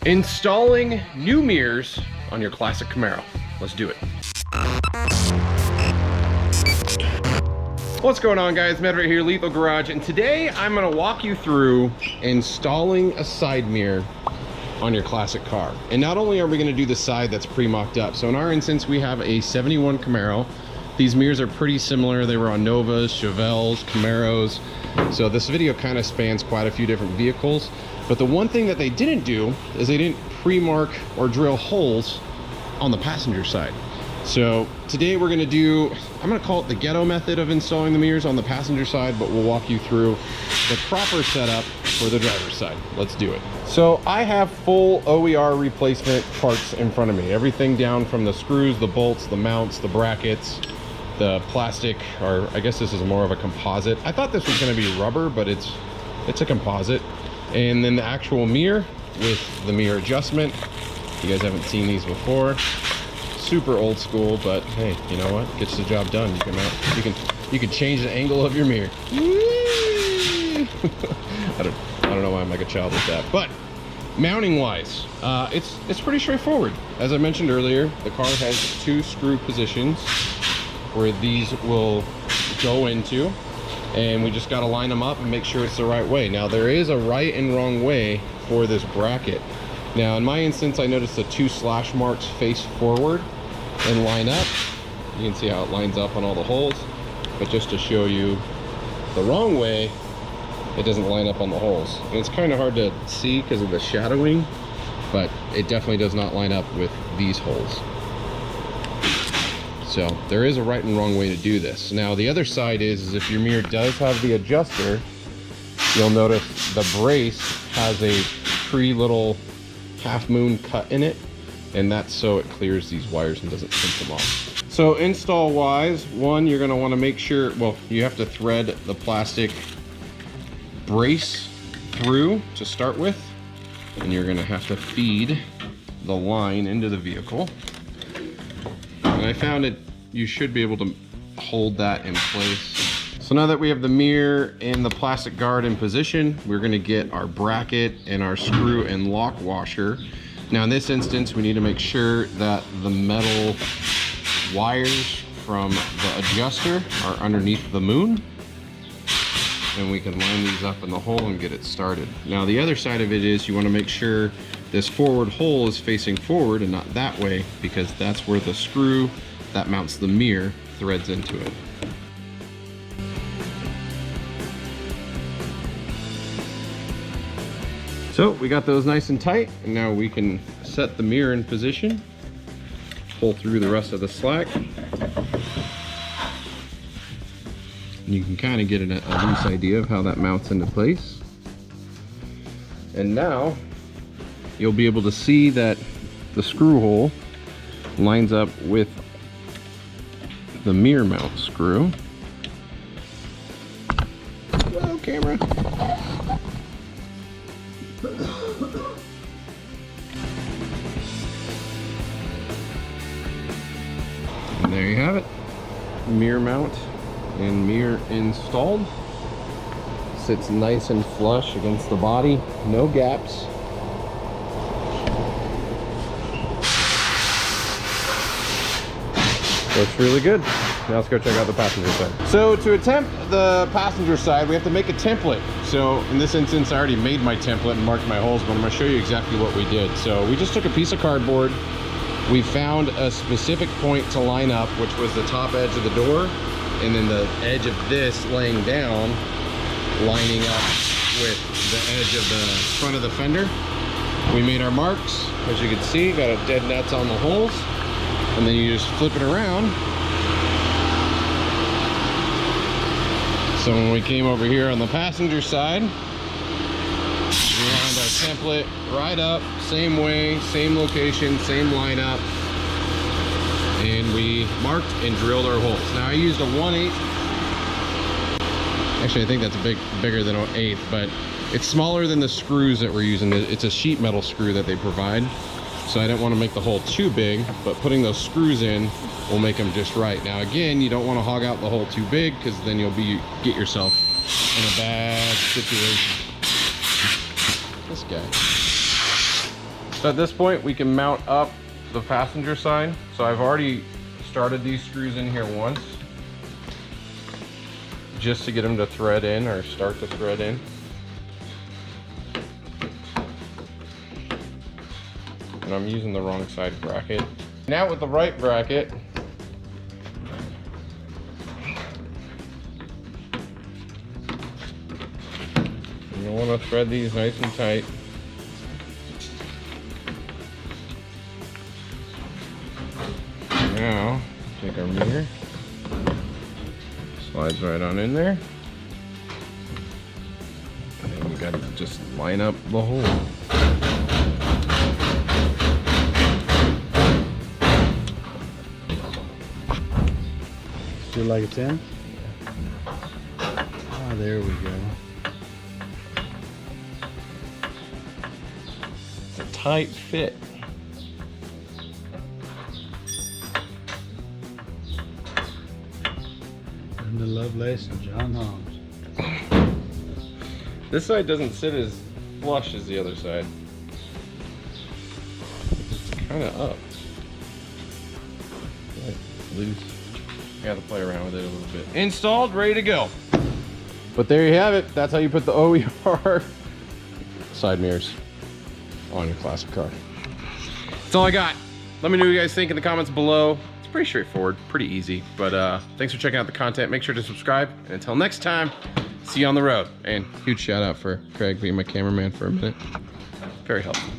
Installing new mirrors on your classic Camaro. Let's do it. What's going on, guys? Matt right here, Lethal Garage, and today I'm gonna walk you through installing a side mirror on your classic car. And not only are we gonna do the side that's pre-mocked up, so in our instance we have a 71 Camaro. These mirrors are pretty similar. They were on Novas, Chevelles, Camaros. So this video kind of spans quite a few different vehicles. But the one thing that they didn't do is they didn't pre-mark or drill holes on the passenger side. So today we're gonna do, I'm gonna call it the ghetto method of installing the mirrors on the passenger side, but we'll walk you through the proper setup for the driver's side. Let's do it. So I have full OER replacement parts in front of me. Everything down from the screws, the bolts, the mounts, the brackets, the plastic, or I guess this is more of a composite. I thought this was gonna be rubber, but it's a composite. And then the actual mirror with the mirror adjustment. You guys haven't seen these before. Super old school, but hey, you know what? Gets the job done. You can change the angle of your mirror. I don't know why I'm like a child with that. But mounting wise, it's pretty straightforward. As I mentioned earlier, the car has two screw positions where these will go into, and we just got to line them up and make sure it's the right way. Now there is a right and wrong way for this bracket. Now in my instance, I noticed the two slash marks face forward and line up. You can see how it lines up on all the holes, but just to show you the wrong way, it doesn't line up on the holes. And it's kind of hard to see because of the shadowing, but it definitely does not line up with these holes. So there is a right and wrong way to do this. Now the other side is if your mirror does have the adjuster, you'll notice the brace has a little half moon cut in it, and that's so it clears these wires and doesn't pinch them off. So install wise, one, you're going to want to make sure, well, you have to thread the plastic brace through to start with, and you're going to have to feed the line into the vehicle. And I found it, you should be able to hold that in place. So now that we have the mirror and the plastic guard in position, we're gonna get our bracket and our screw and lock washer. Now in this instance, we need to make sure that the metal wires from the adjuster are underneath the moon. And we can line these up in the hole and get it started. Now the other side of it is you wanna make sure this forward hole is facing forward and not that way, because that's where the screw that mounts the mirror threads into it. So we got those nice and tight, and now we can set the mirror in position, pull through the rest of the slack. And you can kind of get a loose idea of how that mounts into place. And now you'll be able to see that the screw hole lines up with the mirror mount screw. Hello, camera. And there you have it. Mirror mount and mirror installed. Sits nice and flush against the body, no gaps. Looks really good. Now let's go check out the passenger side. So to attempt the passenger side, we have to make a template. So in this instance, I already made my template and marked my holes, but I'm gonna show you exactly what we did. So we just took a piece of cardboard. We found a specific point to line up, which was the top edge of the door, and then the edge of this laying down, lining up with the edge of the front of the fender. We made our marks, as you can see, got a dead nuts on the holes. And then you just flip it around. So when we came over here on the passenger side, we lined our template right up, same way, same location, same lineup, and we marked and drilled our holes. Now I used a 1/8. Actually, I think that's bigger than an 1/8, but it's smaller than the screws that we're using. It's a sheet metal screw that they provide. So I didn't want to make the hole too big, but putting those screws in will make them just right. Now again, you don't want to hog out the hole too big, because then you'll get yourself in a bad situation. This guy. So at this point, we can mount up the passenger side. So I've already started these screws in here once, just to get them to thread in, or start to thread in. And I'm using the wrong side bracket. Now with the right bracket, you want to thread these nice and tight. Now, take our mirror, slides right on in there, and we got to just line up the hole. Feel like it's in? Ah, there we go. It's a tight fit. And the Lovelace and John Holmes. This side doesn't sit as flush as the other side. It's kind of up. Like loose. Got to play around with it a little bit. Installed, ready to go. But there you have it. That's how you put the OER side mirrors on your classic car. That's all I got. Let me know what you guys think in the comments below. It's pretty straightforward, pretty easy. But thanks for checking out the content. Make sure to subscribe. And until next time, see you on the road. And huge shout out for Craig being my cameraman for a minute. Very helpful.